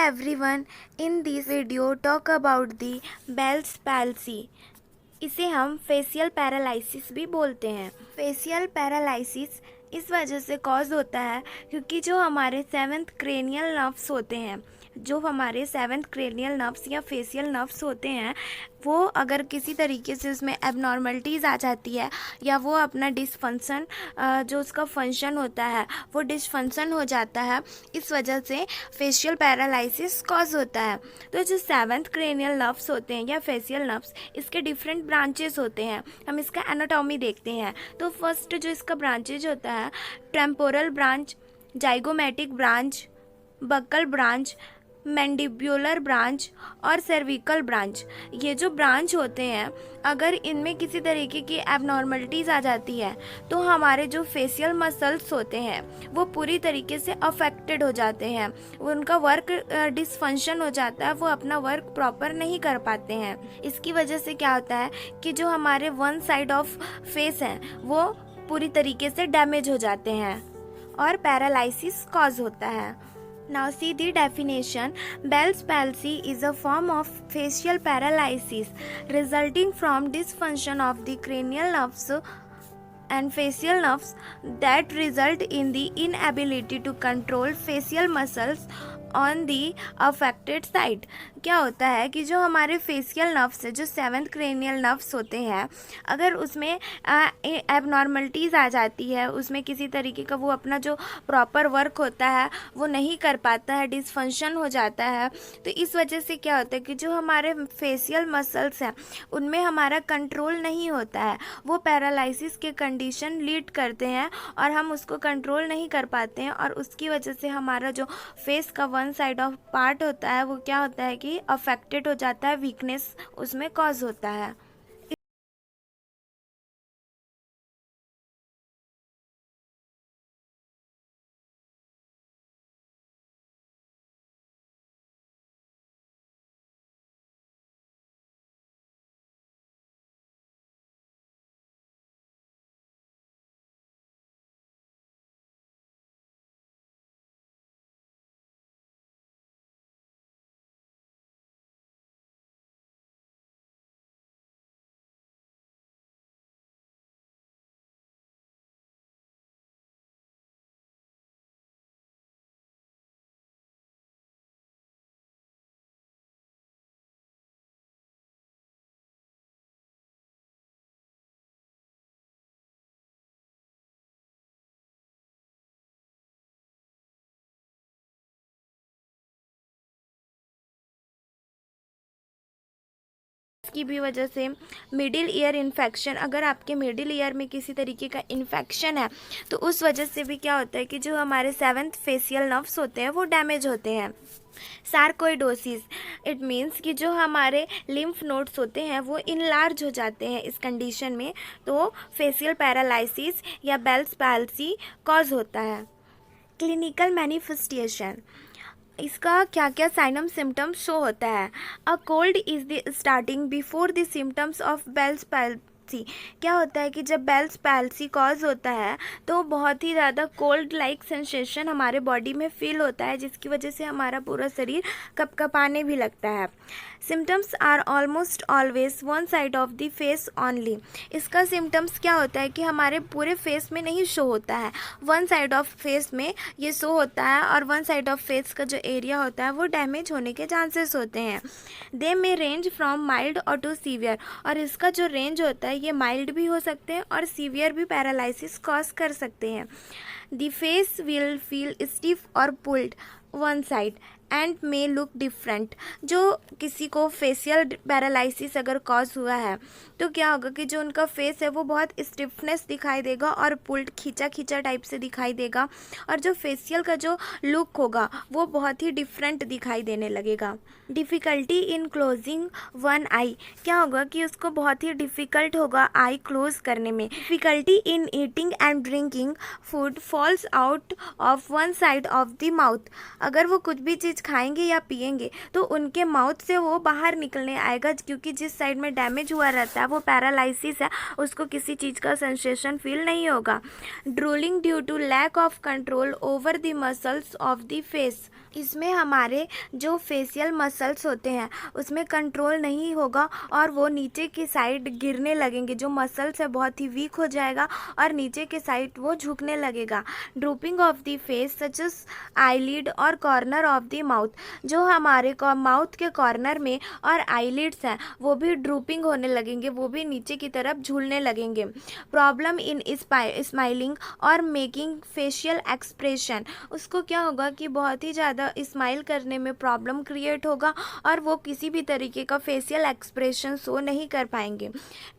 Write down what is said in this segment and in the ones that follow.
everyone, in this video talk about the Bell's palsy. इसे हम facial paralysis भी बोलते हैं। फेशियल पैरालिसिस इस वजह से कॉज होता है क्योंकि जो हमारे सेवंथ क्रेनियल नर्व्स होते हैं, या फेशियल नर्व्स होते हैं, वो अगर किसी तरीके से उसमें एबनॉर्मलिटीज़ आ जाती है या वो अपना डिसफंक्शन जो उसका फंक्शन होता है वो डिसफंक्शन हो जाता है, इस वजह से फेशियल पैरालिसिस कॉज होता है। तो जो सेवंथ क्रेनियल नर्व्स होते हैं या फेशियल नर्व्स, इसके डिफरेंट ब्रांचेस होते हैं। हम इसका एनाटॉमी देखते हैं। तो फर्स्ट जो इसका ब्रांचेज होता है, temporal branch, zygomatic branch, buccal branch, mandibular branch और सर्विकल ब्रांच। ये जो ब्रांच होते हैं, अगर इनमें किसी तरीके की एबनॉर्मलिटीज़ आ जाती है तो हमारे जो फेशियल मसल्स होते हैं वो पूरी तरीके से अफेक्टेड हो जाते हैं। उनका वर्क डिसफंक्शन हो जाता है, वो अपना वर्क प्रॉपर नहीं कर पाते हैं। इसकी वजह से क्या होता है कि जो हमारे वन साइड ऑफ फेस हैं वो पूरी तरीके से डैमेज हो जाते हैं और पैरालिसिस कॉज होता है। Now see the definition. Bell's palsy is a form of facial paralysis resulting from dysfunction of the cranial nerves and facial nerves that result in the inability to control facial muscles on the affected side. क्या होता है कि जो हमारे facial nerves है, जो seventh cranial nerves होते हैं, अगर उसमें एबनॉर्मलिटीज़ आ जाती है, उसमें किसी तरीके का वो अपना जो प्रॉपर वर्क होता है वो नहीं कर पाता है, डिसफंक्शन हो जाता है, तो इस वजह से क्या होता है कि जो हमारे फेशियल मसल्स हैं उनमें हमारा कंट्रोल नहीं होता है, वो पैरालिसिस के कंडीशन लीड करते हैं और हम उसको कंट्रोल नहीं कर पाते हैं और उसकी वजह से हमारा जो फेस का वन साइड ऑफ पार्ट होता है वो क्या होता है कि अफेक्टेड हो जाता है, वीकनेस उसमें कॉज होता है। की भी वजह से मिडिल ईयर इन्फेक्शन, अगर आपके मिडिल ईयर में किसी तरीके का इन्फेक्शन है तो उस वजह से भी क्या होता है कि जो हमारे सेवंथ फेशियल नर्व्स होते हैं वो डैमेज होते हैं। सार्कोइडोसिस, इट मीन्स कि जो हमारे लिम्फ नोड्स होते हैं वो इनलार्ज हो जाते हैं इस कंडीशन में, तो फेशियल पैरालिसिस या बेल्स पैल्सी कॉज होता है। क्लिनिकल मैनिफेस्टेशन, इसका क्या क्या साइनम सिम्टम्स शो होता है। A cold is the starting before the symptoms of Bell's palsy. क्या होता है कि जब बेल्स पैल्सी कॉज होता है तो बहुत ही ज़्यादा कोल्ड लाइक सेंसेशन हमारे बॉडी में फील होता है, जिसकी वजह से हमारा पूरा शरीर कपकपाने भी लगता है। Symptoms are almost always one side of the face only. इसका सिम्टम्स क्या होता है कि हमारे पूरे फेस में नहीं शो होता है, वन साइड ऑफ फेस में ये शो होता है और वन साइड ऑफ फेस का जो एरिया होता है वो डैमेज होने के चांसेस होते हैं। दे में रेंज फ्रॉम माइल्ड और टू सीवियर, और इसका जो रेंज होता है ये माइल्ड भी हो सकते हैं और सीवियर भी पैरालिसिस कॉज कर सकते हैं। The face will feel stiff और pulled one side and may look different. जो किसी को फेशियल पैरालिसिस अगर कॉज हुआ है तो क्या होगा कि जो उनका फेस है वो बहुत स्टिफनेस दिखाई देगा और पुल्ड खींचा खींचा टाइप से दिखाई देगा, और जो फेशियल का जो लुक होगा वो बहुत ही डिफरेंट दिखाई देने लगेगा। डिफ़िकल्टी इन क्लोजिंग वन आई, क्या होगा कि उसको बहुत ही डिफ़िकल्ट होगा आई क्लोज करने में। Difficulty in eating and drinking food falls out of one side of the mouth, अगर वो कुछ भी चीज़ चीज़ खाएंगे या पिएंगे तो उनके माउथ से वो बाहर निकलने आएगा, क्योंकि जिस साइड में डैमेज हुआ रहता है वो पैरालिसिस है, उसको किसी चीज़ का सेंसेशन फील नहीं होगा। Drooling due to lack of control over the muscles of the face, इसमें हमारे जो फेशियल मसल्स होते हैं उसमें कंट्रोल नहीं होगा और वो नीचे की साइड गिरने लगेंगे, जो मसल्स है बहुत ही वीक हो जाएगा और नीचे के साइड वो झुकने लगेगा। Drooping of the face such as eyelid और कॉर्नर ऑफ द माउथ, जो हमारे माउथ के कॉर्नर में और आईलिड्स हैं वो भी ड्रूपिंग होने लगेंगे, वो भी नीचे की तरफ झूलने लगेंगे। प्रॉब्लम इन स्माइलिंग और मेकिंग फेशियल एक्सप्रेशन, उसको क्या होगा कि बहुत ही ज़्यादा स्माइल करने में प्रॉब्लम क्रिएट होगा और वो किसी भी तरीके का फेशियल एक्सप्रेशन शो नहीं कर पाएंगे।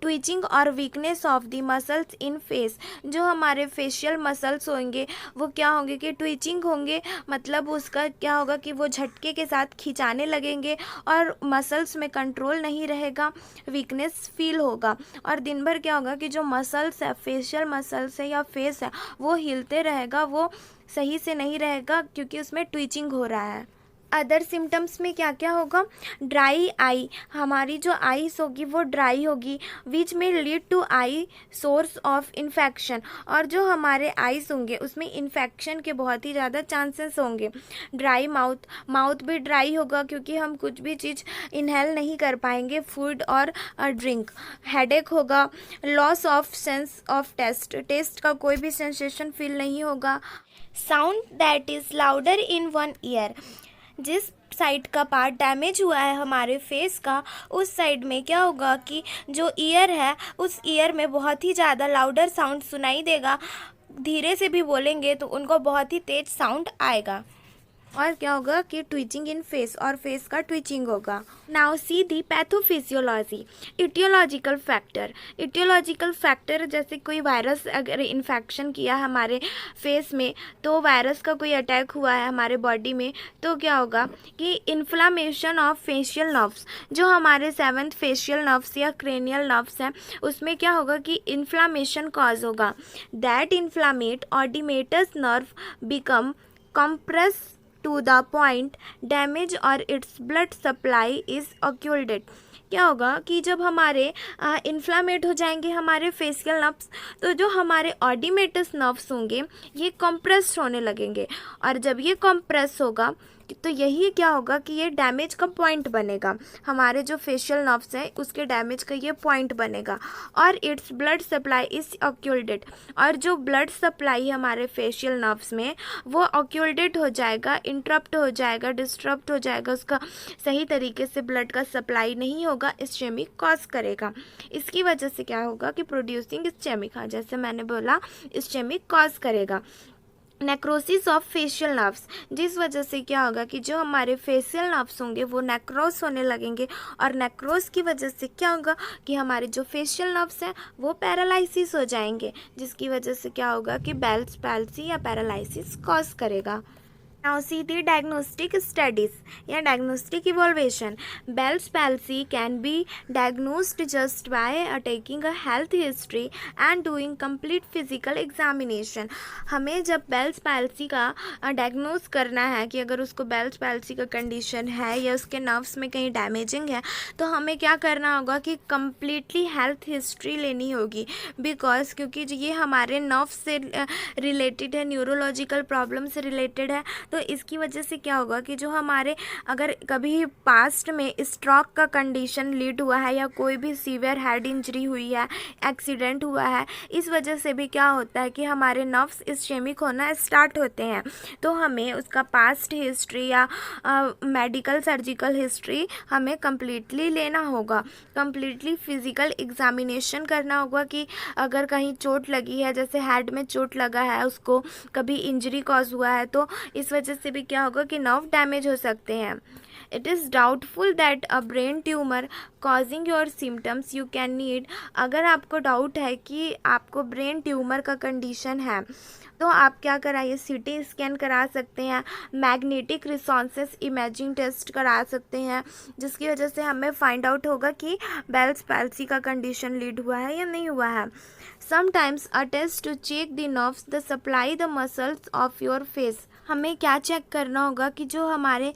ट्विचिंग और weakness of the muscles in face, जो हमारे फेशियल मसल्स होंगे वो क्या होंगे कि ट्विचिंग होंगे, मतलब उसका क्या होगा कि वो झटके के साथ खिंचाने लगेंगे और मसल्स में कंट्रोल नहीं रहेगा, वीकनेस फील होगा और दिन भर क्या होगा कि जो मसल्स है, फेशियल मसल्स है या फेस है, वो हिलते रहेगा, वो सही से नहीं रहेगा क्योंकि उसमें ट्विचिंग हो रहा है। अदर सिम्टम्स में क्या क्या होगा? ड्राई आई, हमारी जो आईज होगी वो ड्राई होगी, which may lead to eye source of infection, और जो हमारे आईज होंगे उसमें इन्फेक्शन के बहुत ही ज़्यादा चांसेस होंगे। ड्राई माउथ, माउथ भी ड्राई होगा क्योंकि हम कुछ भी चीज़ इनहेल नहीं कर पाएंगे, फूड और ड्रिंक। हेडेक होगा। Loss of sense of taste, taste का कोई भी सेंसेशन फील नहीं होगा। Sound that is louder in one ear, जिस साइड का पार्ट डैमेज हुआ है हमारे फेस का, उस साइड में क्या होगा कि जो ईयर है उस ईयर में बहुत ही ज़्यादा लाउडर साउंड सुनाई देगा, धीरे से भी बोलेंगे तो उनको बहुत ही तेज साउंड आएगा। और क्या होगा कि ट्विचिंग इन फेस, और फेस का ट्विचिंग होगा। Now see the pathophysiology. Etiological factor, etiological factor जैसे कोई वायरस अगर इन्फेक्शन किया हमारे फेस में, तो वायरस का कोई अटैक हुआ है हमारे बॉडी में, तो क्या होगा कि इन्फ्लामेशन ऑफ फेशियल नर्व्स, जो हमारे 7th फेशियल नर्व्स या क्रेनियल नर्व्स हैं उसमें क्या होगा कि इन्फ्लामेशन कॉज होगा। That inflamed oedematous nerve become compress to the point damage or its blood supply is occluded। क्या होगा कि जब हमारे इन्फ्लामेट हो जाएंगे हमारे फेशियल नर्व्स, तो जो हमारे ऑडिमेटस नर्व्स होंगे ये कंप्रेस होने लगेंगे, और जब ये कंप्रेस होगा तो यही क्या होगा कि ये डैमेज का पॉइंट बनेगा, हमारे जो फेशियल नर्व्स हैं उसके डैमेज का ये पॉइंट बनेगा। और इट्स ब्लड सप्लाई इज ऑक्यूल्डेड, और जो ब्लड सप्लाई हमारे फेशियल नर्व्स में वो ऑक्यूल्डेड हो जाएगा, इंटरप्ट हो जाएगा, डिस्टर्ब हो जाएगा, उसका सही तरीके से ब्लड का सप्लाई नहीं होगा, इस्चेमिक कॉज करेगा। इसकी वजह से क्या होगा कि प्रोड्यूसिंग इस्चेमिक, जैसे मैंने बोला इस्चेमिक कॉज करेगा। नेक्रोसिस ऑफ फेशियल नर्व्स, जिस वजह से क्या होगा कि जो हमारे फेशियल नर्व्स होंगे वो नेक्रोस होने लगेंगे, और नेक्रोस की वजह से क्या होगा कि हमारे जो फेशियल नर्व्स हैं वो पैरालिसिस हो जाएंगे, जिसकी वजह से क्या होगा कि बेल्स पैल्सी या पैरालिसिस कॉज करेगा। Now see the diagnostic studies या diagnostic evaluation. Bell's palsy can be diagnosed just by taking a health history and doing complete physical examination. हमें जब Bell's palsy का डायग्नोज करना है कि अगर उसको Bell's palsy का कंडीशन है या उसके नर्व्स में कहीं डैमेजिंग है, तो हमें क्या करना होगा कि कम्प्लीटली हेल्थ हिस्ट्री लेनी होगी, बिकॉज क्योंकि ये हमारे नर्व्स से रिलेटेड है, न्यूरोलॉजिकल प्रॉब्लम से रिलेटेड है, तो इसकी वजह से क्या होगा कि जो हमारे अगर कभी पास्ट में स्ट्रोक का कंडीशन लीड हुआ है या कोई भी सीवियर हेड इंजरी हुई है, एक्सीडेंट हुआ है, इस वजह से भी क्या होता है कि हमारे नर्व्स इस्चेमिक होना स्टार्ट होते हैं, तो हमें उसका पास्ट हिस्ट्री या मेडिकल सर्जिकल हिस्ट्री हमें कम्प्लीटली लेना होगा, कम्प्लीटली फिजिकल एग्जामिनेशन करना होगा कि अगर कहीं चोट लगी है, जैसे हेड में चोट लगा है, उसको कभी इंजरी कॉज हुआ है, तो इस वजह से भी क्या होगा कि नर्व डैमेज हो सकते हैं। It is doubtful that a brain tumour causing your symptoms you can need, अगर आपको डाउट है कि आपको ब्रेन ट्यूमर का कंडीशन है तो आप क्या कराइए, सीटी स्कैन करा सकते हैं, मैग्नेटिक रिसोनेंस इमेजिंग टेस्ट करा सकते हैं, जिसकी वजह से हमें फाइंड आउट होगा कि बेल्स पैल्सी का कंडीशन लीड हुआ है या नहीं हुआ है। Sometimes a test to check the nerves the supply the muscles of your face, हमें क्या चेक करना होगा कि जो हमारे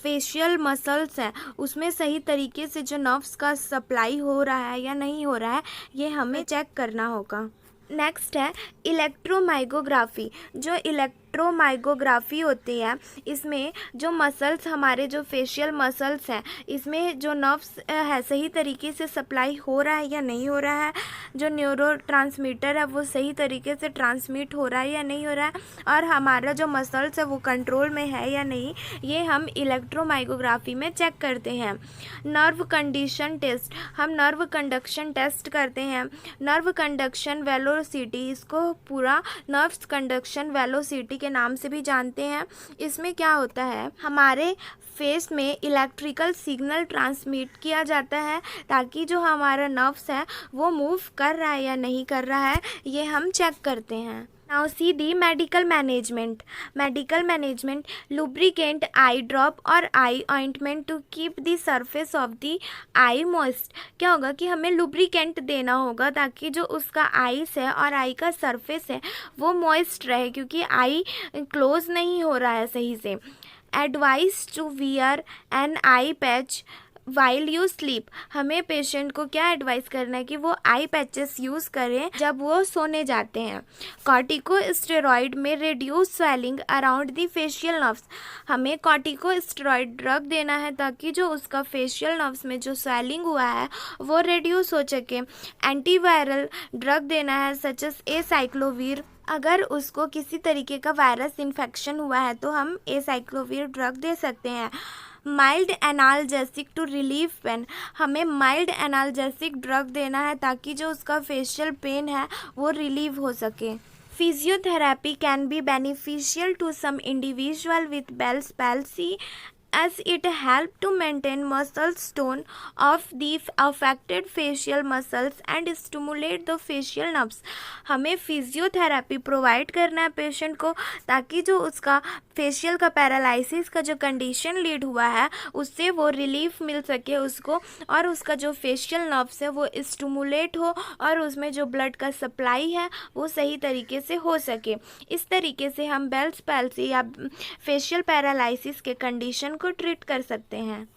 फेशियल मसल्स हैं उसमें सही तरीके से जो नर्व्स का सप्लाई हो रहा है या नहीं हो रहा है, ये हमें चेक करना होगा। नेक्स्ट है इलेक्ट्रोमाइग्राफी। जो इलेक्ट्रोमाइग्राफी होती है, इसमें जो मसल्स, हमारे जो फेशियल मसल्स हैं, इसमें जो नर्व्स है सही तरीके से सप्लाई हो रहा है या नहीं हो रहा है, जो न्यूरोट्रांसमीटर है वो सही तरीके से ट्रांसमिट हो रहा है या नहीं हो रहा है, और हमारा जो मसल्स है वो कंट्रोल में है या नहीं, ये हम इलेक्ट्रोमाइग्राफी में चेक करते हैं। नर्व कंडीशन टेस्ट, हम नर्व कंडक्शन टेस्ट करते हैं। नर्व कंडक्शन वेलोसिटी, इसको पूरा नर्व्स कंडक्शन वेलोसिटी के नाम से भी जानते हैं। इसमें क्या होता है, हमारे फेस में इलेक्ट्रिकल सिग्नल ट्रांसमिट किया जाता है ताकि जो हमारा नर्व्स है वो मूव कर रहा है या नहीं कर रहा है, ये हम चेक करते हैं। Now see the medical management. Medical management, lubricant eye drop और eye ointment to keep the surface of the eye moist. क्या होगा कि हमें लुब्रिकेंट देना होगा ताकि जो उसका आईस है और आई का सरफेस है वो मॉइस्ट रहे, क्योंकि आई क्लोज नहीं हो रहा है सही से। Advice to wear an eye patch while you sleep, हमें पेशेंट को क्या एडवाइस करना है कि वो आई पैचेस यूज़ करें जब वो सोने जाते हैं। कॉर्टिकोस्टेरॉइड में reduce swelling around the facial nerves, हमें कॉर्टिकोस्टेरॉइड ड्रग देना है ताकि जो उसका फेशियल नर्व्स में जो स्वेलिंग हुआ है वो रिड्यूस हो सके। एंटीवायरल ड्रग देना है सच एज एसाइक्लोवीर, अगर उसको किसी तरीके का वायरस इन्फेक्शन हुआ है तो हम एसाइक्लोवीर ड्रग दे सकते हैं। Mild analgesic to relieve pain, हमें माइल्ड एनाल्जेसिक ड्रग देना है ताकि जो उसका फेशियल पेन है वो रिलीव हो सके। Physiotherapy can be beneficial to some individual with Bell's palsy as it help to maintain muscle tone of the affected facial muscles and stimulate the facial nerves, हमें फिजियोथेरेपी प्रोवाइड करना है patient को ताकि जो उसका facial का paralysis का जो कंडीशन लीड हुआ है उससे वो रिलीफ मिल सके उसको, और उसका जो फेशियल नर्व्स है वो स्टिमुलेट हो और उसमें जो ब्लड का सप्लाई है वो सही तरीके से हो सके। इस तरीके से हम बेल्स पैल्सी या फेशियल पैरालिसिस के कंडीशन को ट्रीट कर सकते हैं।